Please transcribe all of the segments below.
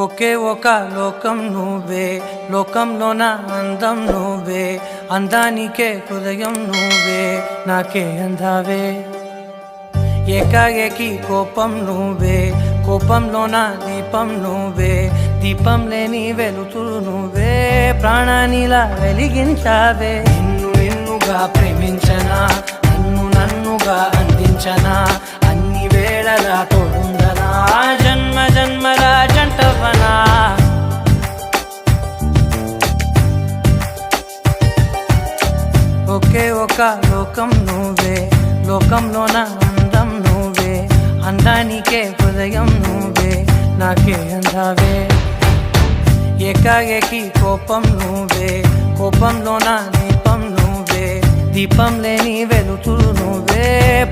ఒకే ఒక లోకం నువ్వే, లోకంలోన అందం నువ్వే, అందానికే హృదయం నువ్వే, నాకే అందావే. ఏకాఏకి కోపం నువ్వే, కోపంలోన దీపం నువ్వే, దీపం లేని వెలుతురు నువ్వే, ప్రాణానిలా వెలిగించావే. నిన్నుగా ప్రేమించనా, నన్నుగా అందించనా, అన్ని వేళలా తోడుందనా, జన్మ జన్మల జంటవనా. ఒకే ఒక లోకం నువ్వే, లోకంలోన అందం నువ్వే, అందానికే హృదయం నువ్వే, నాకే అందావే. ఏకాఏకి కోపం నువ్వే, కోపంలోన దీపం నువ్వే, దీపం లేని వెలుతురు నువ్వే,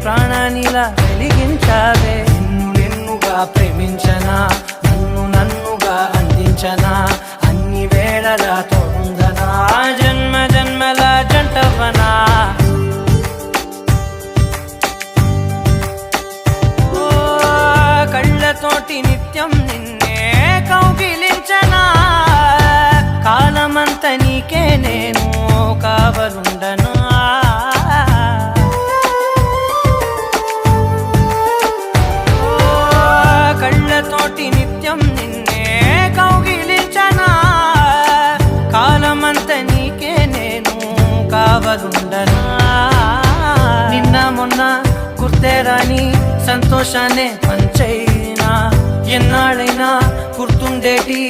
ప్రాణానిలా వెలిగించావే. నిన్నుగా ప్రేమించనా, నన్నుగా అందించనా, అన్ని వేళలా తోడుందనా, జన్మ జన్మల జంటవనా. కళ్ళతోటి నిత్యం నిన్నే కౌగిలించనా, కాలమంత నీకే నేను కావలుండనా. కళ్ళతోటి నిత్యం నిన్నే కౌగిలించనా, కాలమంత నీకే నేను కావలుండనా. నిన్న మొన్న గుర్తేరాని సంతోషాన్ని పంచైనా, ఎన్నాళ్ళైనా గుర్తుండేటి